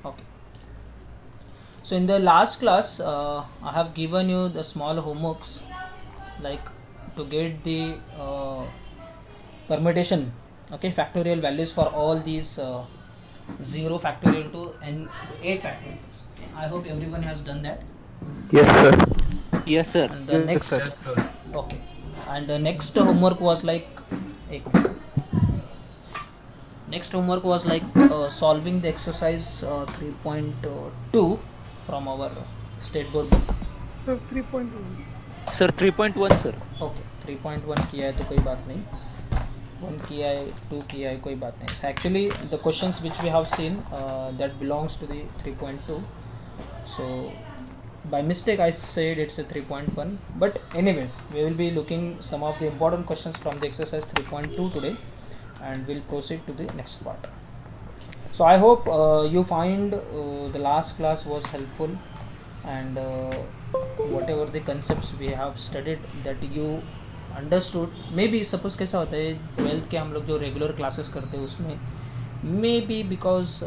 Okay. So in the last class, I have given you the small homeworks like to get the permutation. Okay, factorial values for all these 0 factorial to n 8 factorials. I hope everyone has done that. Yes, sir. Yes, sir. And the Yes, sir. next, okay, and the next homework was like, ek minute. Next homework was like solving the exercise 3.2 from our state board book. So 3.1. Sir, 3.1, sir. Okay 3.1 किया है तो कोई बात नहीं, 1 किया है, 2 किया है, कोई बात नहीं. Actually the questions which we have seen that belongs to the 3.2. So by mistake I said it's a 3.1, but anyways we will be looking some of the important questions from the exercise 3.2 today, and we'll proceed to the next part. So I hope you find the last class was helpful, and whatever the concepts we have studied that you understood. Maybe suppose कैसा होता है 12th के हम लोग जो regular classes करते हैं उसमें may be because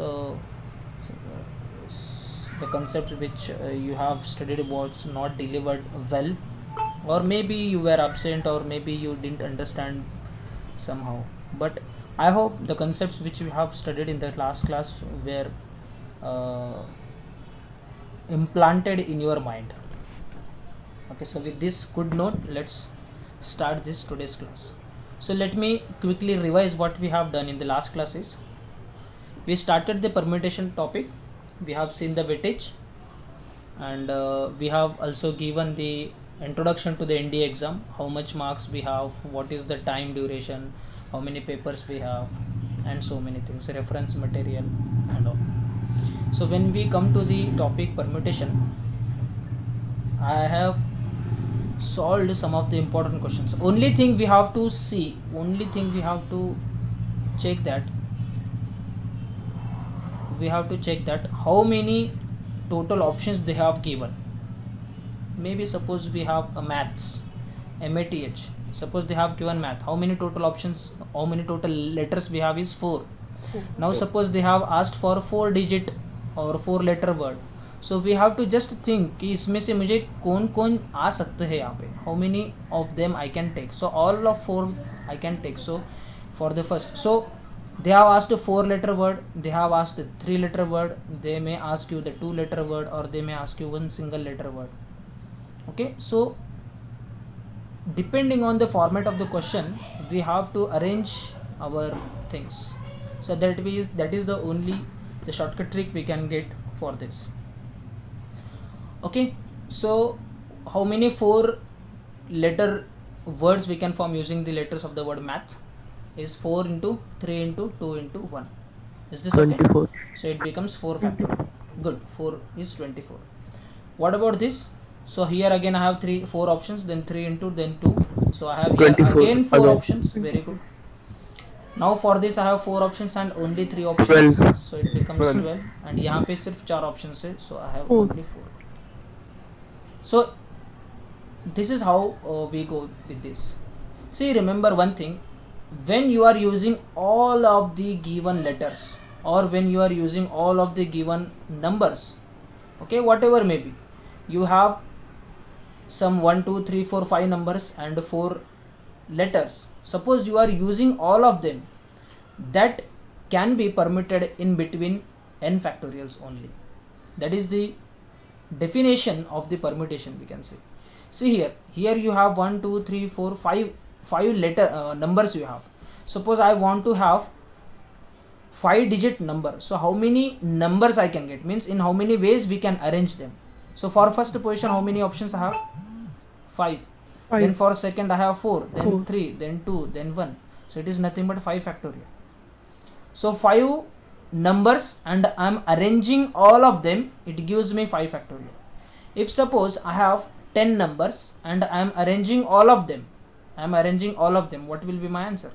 the concept which you have studied was not delivered well, or maybe you were absent, or maybe you didn't understand somehow. But I hope the concepts which we have studied in the last class were uh, implanted in your mind. Okay, so with this good note, let's start this today's class. So let me quickly revise what we have done in the last classes. We started the permutation topic, we have seen the weightage, and we have also given the introduction to the ND exam, how much marks we have, what is the time duration, how many papers we have, and so many things, reference material and all. So when we come to the topic permutation, I have solved some of the important questions. Only thing we have to see, only thing we have to check that, we have to check that how many total options they have given. Maybe suppose we have a maths, math, suppose they have given math, how many total options, how many total letters we have is 4. Now suppose they have asked for 4 digit और 4 letter word. So we have to just think कि इसमें से मुझे कौन कौन आ सकते हैं यहाँ पे, how many of them I can take. So all of 4 I can take. So for the first, so they have asked a 4 letter word, they have asked a 3 letter word, they may ask you the 2 letter word, or they may ask you one single letter word. Okay, so depending on the format of the question, we have to arrange our things. So that is the only the shortcut trick we can get for this. Okay, so how many 4 letter words we can form using the letters of the word math is 4 into 3 into 2 into 1. Is this okay? 24. So it becomes 4 factorial. Good, 4 is 24. What about this? So here again I have 4 options, then 3 into, then 2. So I have here 24 again 4 again. options. Very good. Now for this I have 4 options and only 3 options. 12. So it becomes 12. And यहाँ पे सिर्फ 4 options है. So I have only 4. So this is how we go with this. See, remember one thing, when you are using all of the given letters, or when you are using all of the given numbers, okay, whatever may be, you have some 1 2 3 4 5 numbers and 4 letters. Suppose you are using all of them, that can be permitted in between n factorials only. That is the definition of the permutation, we can say. See here you have 1 2 3 4 5 letter numbers you have. Suppose I want to have 5 digit number, so how many numbers I can get, means in how many ways we can arrange them. So for first position how many options I have? 5. Then for second I have 4, then 3, then 2, then 1. So it is nothing but 5 factorial. So 5 numbers and I am arranging all of them, it gives me 5 factorial. If suppose I have 10 numbers and I am arranging all of them, what will be my answer?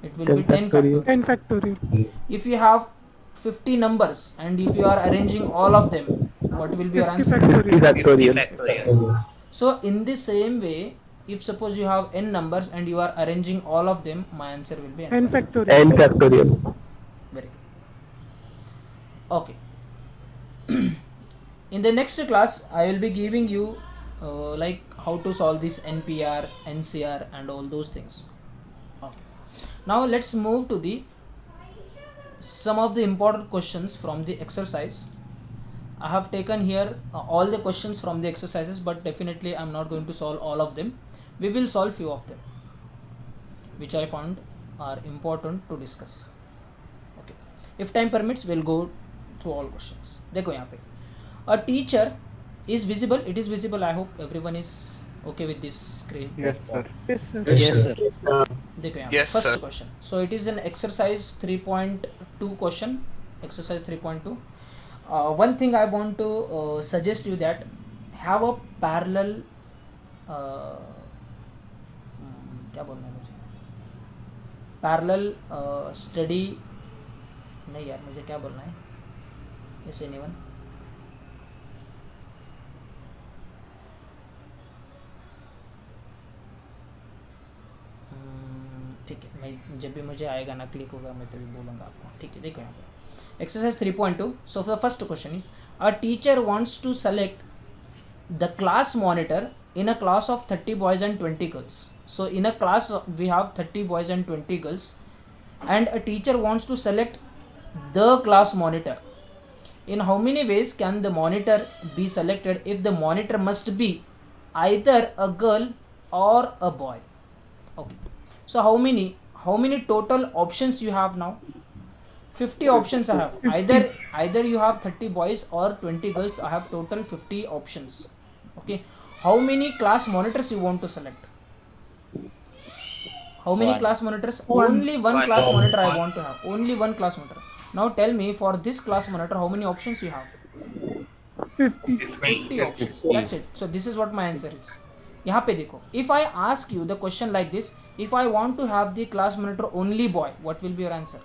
It will be 10 factorial. 10 factorial. If you have 50 numbers and if you are arranging all of them, what will be your 50 answer? factorial. Factorial. So in the same way, if suppose you have n numbers and you are arranging all of them, my answer will be n. N factorial. N factorial. Very good. Okay. in the next class I will be giving you like how to solve this NPR, NCR and all those things. Okay. Now let's move to the some of the important questions from the exercise. I have taken here all the questions from the exercises, but definitely I'm not going to solve all of them. We will solve few of them which I found are important to discuss. Okay, if time permits we'll go through all questions. देखो यहाँ पे a teacher is visible, it is visible. I hope everyone is okay with this screen. Yes, sir. Yes, sir. Yes, sir. देखो यहाँ Yes, first sir. question. So it is an exercise 3.2 question. Exercise 3.2. One thing I want to suggest you that have a parallel क्या बोलना है मुझे, parallel study नहीं यार, मुझे क्या बोलना है, यस एनीवन, ठीक है, मैं जब भी मुझे आएगा ना क्लिक होगा मैं तभी बोलूँगा आपको. ठीक है, देखो यहाँ पे exercise 3.2. So the first question is a teacher wants to select the class monitor in a class of 30 boys and 20 girls. So in a class we have 30 boys and 20 girls, and a teacher wants to select the class monitor. In how many ways can the monitor be selected if the monitor must be either a girl or a boy? Okay, so how many total options you have now? 50 options I have. Either you have 30 boys or 20 girls. I have total 50 options. Okay, how many class monitors you want to select? How many class monitors? Only one class monitor I want to have. Only one class monitor. Now tell me, for this class monitor how many options you have? 50 options. That's it. So this is what my answer is. यहाँ पे देखो, if I ask you the question like this, if I want to have the class monitor only boy, what will be your answer?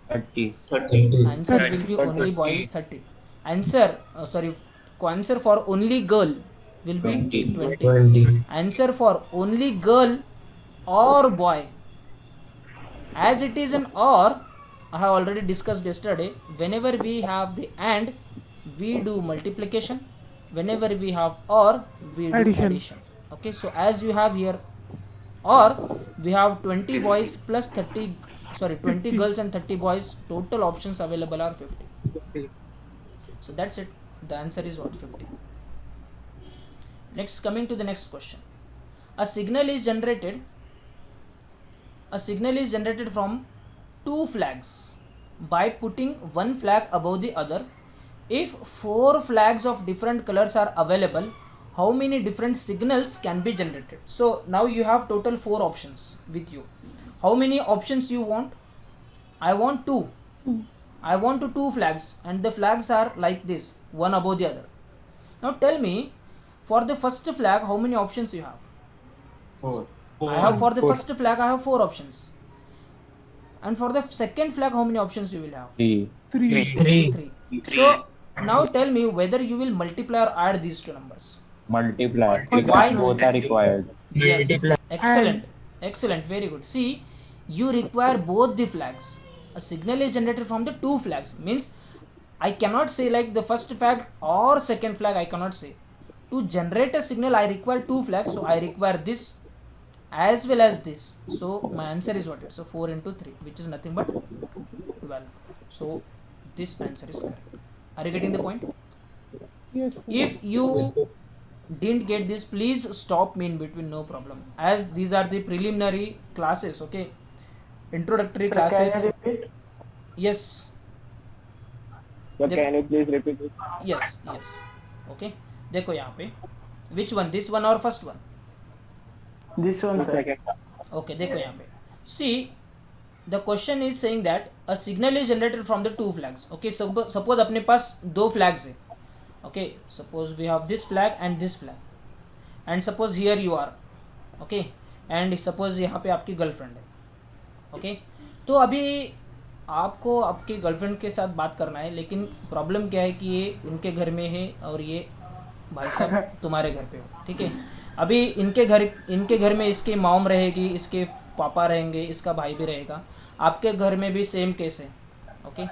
30. Answer will be only boy is 30. Answer for only girl will be 20. Answer for only girl or boy, as it is an or, I have already discussed yesterday, whenever we have the and, we do multiplication. Whenever we have or, we do addition. Okay, so as you have here or, we have 20 boys plus 20 girls and 30 boys. Total options available are 50. So that's it. The answer is what? 50. Next, coming to the next question. A signal is generated from two flags by putting one flag above the other. If 4 flags of different colors are available, how many different signals can be generated? So now you have total 4 options with you. How many options you want? I want 2. I want 2 flags, and the flags are like this, one above the other. Now tell me, for the first flag how many options you have? 4. I have, for the first flag I have 4 options. And for the second flag how many options you will have? 3. 3. So now tell me whether you will multiply or add these two numbers. Multiply. Why not? Both are required. Yes, excellent, very good. See, you require both the flags. A signal is generated from the 2 flags, means I cannot say like the first flag or second flag, I cannot say. To generate a signal I require 2 flags, so I require this as well as this. So my answer is what? So 4 into 3, which is nothing but 12. So this answer is correct. Are you getting the point? Yes. If you didn't get this, please stop me in between, no problem, as these are the preliminary classes. Okay, introductory classes. Yes. So can you please repeat it? Yes. Okay, देखो यहाँ पे, which one, this one or first one? This one, sir. Okay, देखो यहाँ पे. See, the question is saying that a signal is generated from the 2 flags. Okay, suppose अपने पास 2 flags है. Okay, suppose we have this flag and this flag, and suppose here you are. Okay, and suppose यहाँ पे आपकी girlfriend है. Okay, तो अभी आपको आपकी गर्लफ्रेंड के साथ बात करना है, लेकिन प्रॉब्लम क्या है कि ये उनके घर में है और ये भाई साहब तुम्हारे घर पे हो. ठीक है, अभी इनके घर में इसकी मॉम रहेगी, इसके पापा रहेंगे, इसका भाई भी रहेगा, आपके घर में भी सेम केस है. Okay,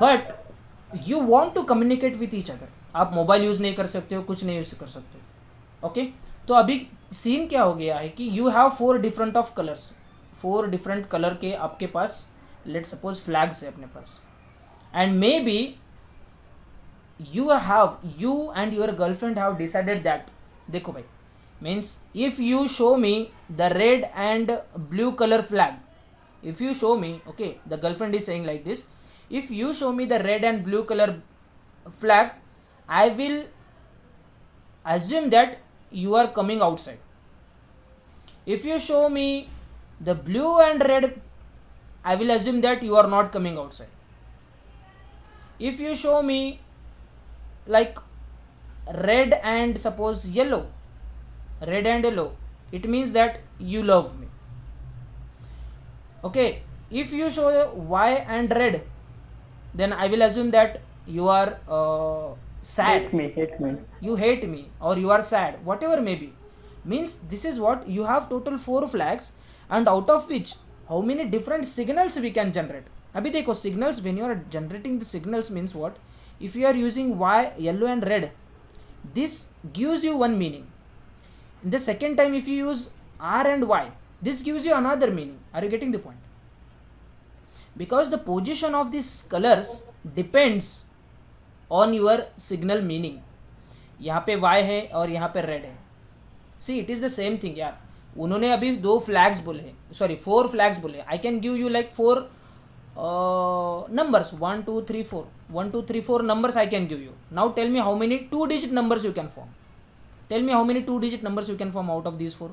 but you want to communicate with each other. आप मोबाइल यूज़ नहीं कर सकते हो, कुछ नहीं यूज़ कर सकते हो. ओके, तो अभी सीन क्या हो गया है कि you have 4 different of colours, 4 different colour के आपके पास लेट सपोज फ्लैग्स है अपने पास. And maybe you and your girlfriend have decided that, देखो भाई, means if you show me the red and blue color flag, if you show me, okay, the girlfriend is saying like this, if you show me the red and blue color flag, I will assume that you are coming outside. If you show me the blue and red, I will assume that you are not coming outside. If you show me like red and suppose yellow, red and yellow, it means that you love me. Okay, if you show y and red, then I will assume that you are sad, hate me. you hate me, or you are sad, whatever may be. Means this is what you have, total 4 flags, and out of which how many different signals we can generate. अभी देखो signals, when you are generating the signals means what, if you are using y, yellow and red, this gives you one meaning. In the second time if you use r and y, this gives you another meaning. Are you getting the point? Because the position of these colors depends on your signal meaning. यहाँ पे y है और यहाँ पे red है. See, it is the same thing यार. उन्होंने अभी 2 flags बोले, sorry 4 flags बोले. I can give you like 4 numbers, 1 2 3 4, 1 2 3 4 numbers I can give you. Now tell me how many 2 digit numbers you can form. Tell me how many 2 digit numbers you can form out of these 4.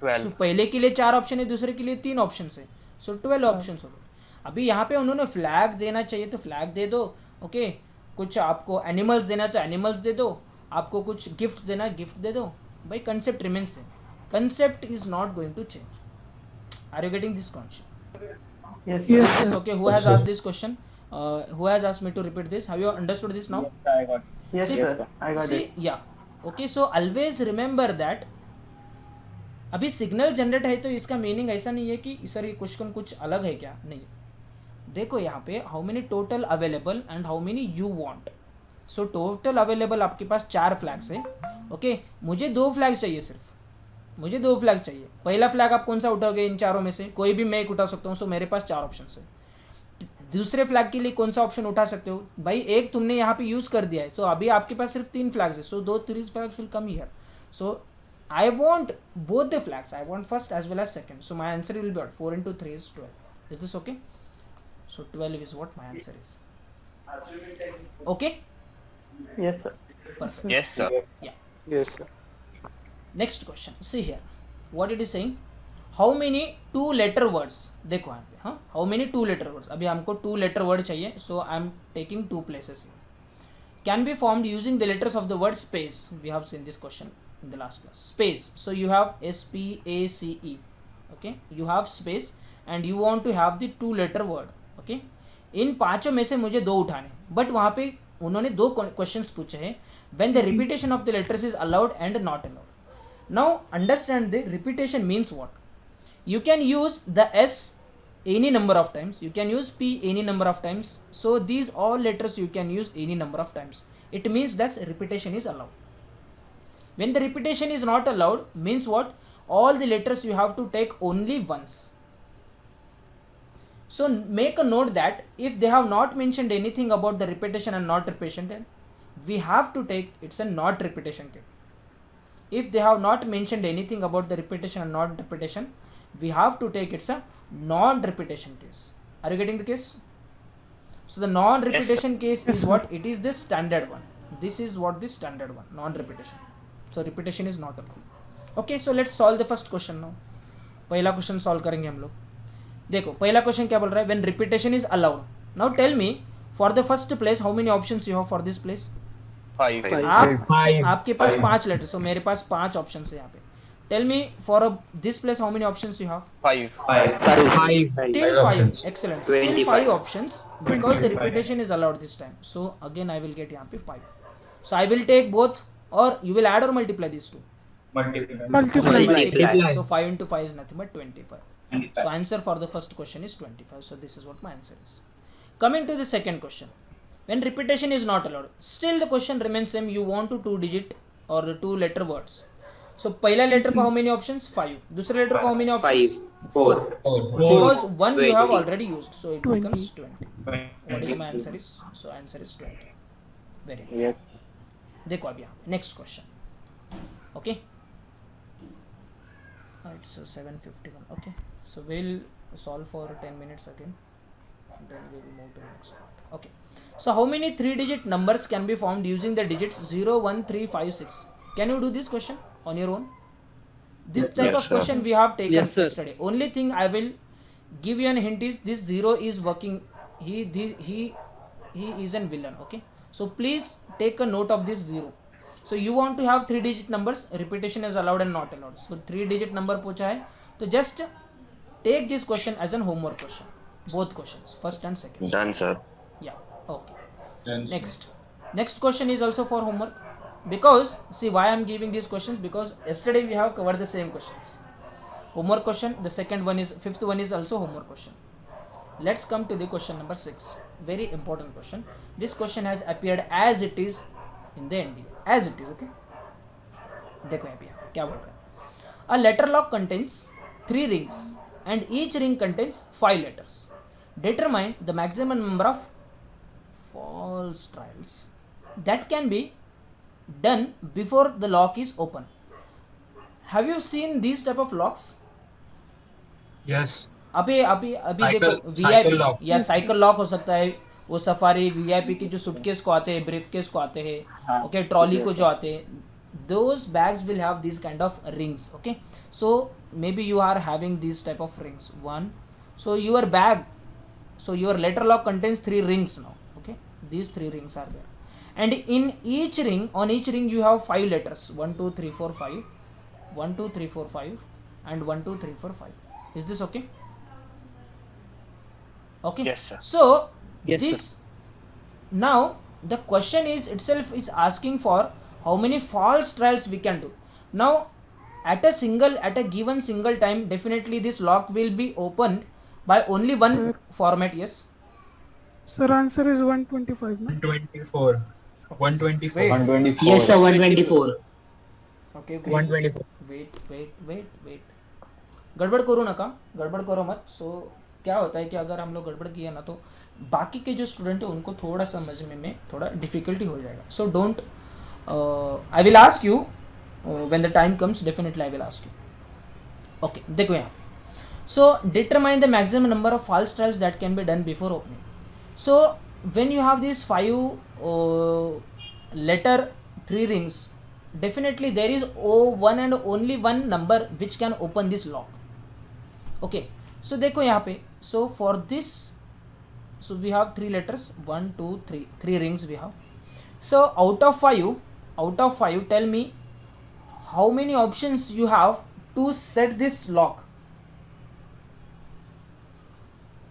12. So पहले के लिए 4 option है, दूसरे के लिए 3 option है, सो 12 option हो गए. अभी यहाँ पे उन्होंने फ्लैग देना चाहिए तो फ्लैग दे दो. ओके, कुछ आपको एनिमल्स देना तो एनिमल्स दे दो, आपको कुछ गिफ्ट देना गिफ्ट दे दो. भाई कंसेप्ट रिमेन्स है, concept is not going to change. Are you getting this concept? Yes, Yes, okay. Who has asked this question? Who has asked me to repeat this? Have you understood this now? Yes, I got. Yes, See, sir, I got See, it. yeah. Okay, so always remember that. अभी signal generate है तो इसका meaning ऐसा नहीं है कि sir ये question कुछ अलग है क्या, नहीं. देखो यहाँ पे how many total available and how many you want. So total available आपके पास 4 फ्लैग्स है. ओके, मुझे 2 फ्लैग्स चाहिए, सिर्फ मुझे 2 फ्लैग चाहिए. पहला फ्लैग आप कौन सा उठाओगे इन चारों में से? कोई भी मैं एक उठा सकता हूँ. सो मेरे पास 4 ऑप्शन है. दूसरे फ्लैग के लिए कौन सा ऑप्शन उठा सकते हो भाई? एक तुमने यहाँ पे यूज़ कर दिया है, तो अभी आपके पास सिर्फ 3 फ्लैग्स है. So 3 flags will come here. So I want both the flags, I want first as well as second. So my answer will be 4 into 3 is 12. Is this okay? So 12 is what my answer is. Okay? Yes, sir. Perfect. Yes, sir. Yeah. Yes, sir. Next question, see here what it is saying. How many 2 letter words. देखो यहाँ पे, हाँ, how many 2 letter words. अभी हमको 2 letter word चाहिए, so I am taking 2 places. Can be formed using the letters of the word space. We have seen this question in the last class. Space, so you have SPACE. Okay, you have space and you want to have the 2 letter word. Okay, इन 5 में से मुझे 2 उठाने, but वहाँ पे उन्होंने 2 questions पूछे हैं. When the repetition of the letters is allowed and not allowed. Now understand the repetition means what. You can use the S any number of times, you can use P any number of times. So these all letters you can use any number of times. It means that repetition is allowed. When the repetition is not allowed means what? All the letters you have to take only once. So make a note that if they have not mentioned anything about the repetition and not repetition, then we have to take it's a not repetition case. If they have not mentioned anything about the repetition and not repetition, we have to take it's a non-repetition case. Are you getting the case? So the non-repetition case is what? It is the standard one. This is what the standard one, non-repetition. So repetition is not allowed. Okay, so let's solve the first question now. पहला question solve करेंगे हम लोग. देखो पहला question क्या बोल रहा है? When repetition is allowed. Now tell me for the first place how many options you have for this place? 5. आपके पास 5 लेटर, सो मेरे पास 5 ऑप्शन है यहाँ पे. Tell me for this place how many options you have? 5. Till 5. Excellent. Still 5 options because the repetition is allowed this time. So again I will get यहाँ पे 5. So I will take both, or you will add or multiply these two? Multiply. So 5 into 5 is nothing but 25. So answer for the first question is 25. So this is what my answer is. Coming to the second question. when repetition is not allowed, still the question remains same. You want to 2-digit or 2-letter words. So पहला letter को how many options? 5. दूसरे letter को how many options? 5, 4. Because 1 you have 20. already used, so it 20. becomes 20. What is my answer is? So answer is 20. Very good. Yes. देखो अब यहाँ next question. Okay. It's 7:51. Okay. So we'll solve for 10 minutes again. Then we will move to the next part. Okay. So how many 3-digit numbers can be formed using the digits 0, 1, 3, 5, 6? Can you do this question on your own? This type of question we have taken yesterday. Only thing I will give you an hint is this 0 is working. He is a villain. Okay. So please take a note of this 0. So you want to have 3-digit numbers. Repetition is allowed and not allowed. So 3-digit number पूछा है. So just take this question as an homework question. Both questions, first and second. Done, sir. Yeah. Okay. Next question is also for homework, because see why I am giving these questions, because yesterday we have covered the same questions. Homework question. The fifth one is also homework question. Let's come to the question number 6. Very important question. This question has appeared as it is in the NDA. As it is. Okay. देखो यहाँ पे क्या बोल रहा है. A letter lock contains 3 rings and each ring contains 5 letters. Determine the maximum number of false trials that can be done before the lock is open. Have you seen these type of locks? Yes. अभी देखो cycle VIP lock. या cycle lock हो सकता है. वो safari VIP के जो suitcase को आते हैं, ब्रीफ केस को आते हैं, ओके, ट्रॉली को जो आते हैं, those bags will have these kind of rings. Okay, so maybe you are having these type of rings. One, so your bag, so your letter lock contains 3 rings now. Okay, these 3 rings are there, and in each ring, on each ring you have 5 letters. 1 2 3 4 5, 1 2 3 4 5, and 1 2 3 4 5. Is this okay? Okay. Yes, sir. So Yes, this now the question is itself is asking for how many false trials we can do. Now at a given single time, definitely this lock will be opened by only one format. Yes. Sir, answer is 125. No? 124. 124. 124. Yes, sir, 124. Okay. 124. Wait. गड़बड़ करो मत. So क्या होता है कि अगर हम लोग गड़बड़ किया ना, तो बाकी के जो स्टूडेंट है उनको थोड़ा समझने में थोड़ा डिफिकल्टी हो जाएगा. So don't, I will ask you when the time comes. Definitely I will ask you. Okay, देखो यहाँ. So determine the maximum number of false trials that can be done before opening. So when you have these 5 letter 3 rings, definitely there is one and only one number which can open this lock. Okay, so देखो यहाँ पे. So for this, so we have 3 letters, 1 2 3 rings we have. So out of 5, tell me how many options you have to set this lock.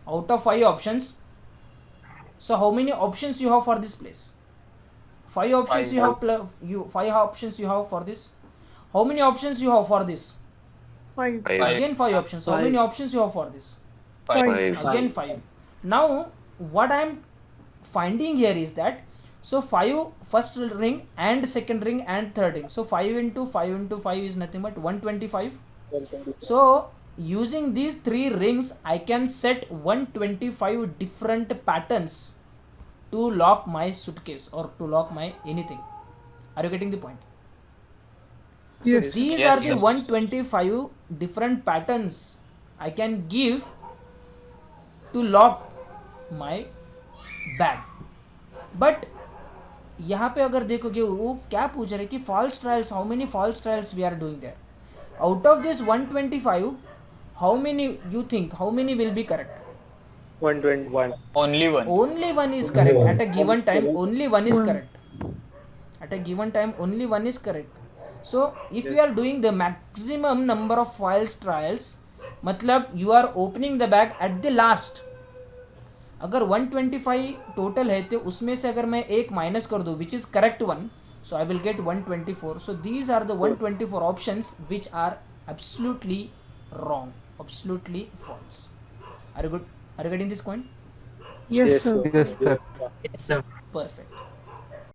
Out of 5 options, so how many options you have for this place? 5 options you have. 5 options you have for this. How many options you have for this? 5. 5. Again 5 options. How many options you have for this? 5. Again 5. Now what I am finding here is that, so 5 first ring and second ring and third ring, so 5 into 5 is nothing but 125. So using these 3 rings I can set 125 different patterns to lock my suitcase or to lock my anything. Are you getting the point? So Yes. these Yes, are the yes. 125 different patterns I can give to lock my bag. But यहाँ पे अगर देखोगे वो क्या पूछ रहे कि false trials, how many false trials we are doing there? Out of this 125, how many you think, how many will be correct? 121. Only one. Only one is correct. At a given time, only one is correct. At a given time, only one is correct. So if you are doing the maximum number of false trials, मतलब you are opening the bag at the last. अगर 125 total है तो उसमें से अगर मैं एक minus कर दूँ which is correct one, so I will get 124. So these are the 124 options which are absolutely wrong, absolutely false. Are you good? Are you getting this point? Yes, Yes, sir. sir. Yes, sir. Perfect.